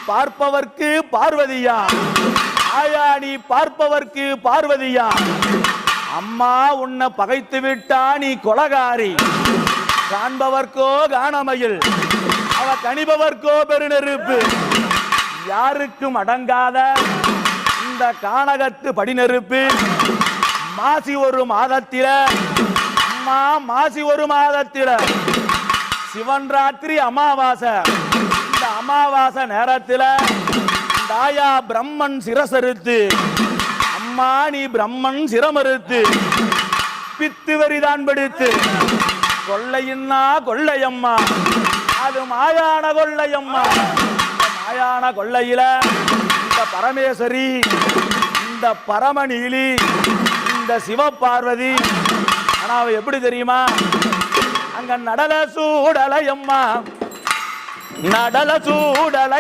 பார்ப்பவர்க்கு பார்வதியா ஆயா நீ பார்ப்பவர்க்கு பார்வதியா அம்மா உன்னை பகைத்து விட்டா நீ கொலகாரி காண்பவர்க்கோ காணமையில் அவ கணிபவர்க்கோ பெருநெருப்பு யாருக்கும் அடங்காத இந்த கானகத்து படிநெருப்பு மாசி ஒரு மாதத்தில அம்மா மாசி ஒரு மாதத்தில சிவன் ராத்திரி அமாவாசை இந்த அமாவாசை நேரத்தில் தாயா பிரம்மன் சிரசறுத்து அம்மா நீ பிரம்மன் சிரமறுத்து பித்து வரிதான் பிடித்து கொள்ளையின்னா கொள்ளையம்மா அது மாயான கொள்ளையம்மா மாயான கொள்ளையில இந்த பரமேஸ்வரி இந்த பரமநீலி இந்த சிவபார்வதி ஆனா அவ எப்படி தெரியுமா அங்க நடல சூடலையம்மா நடல சூடலை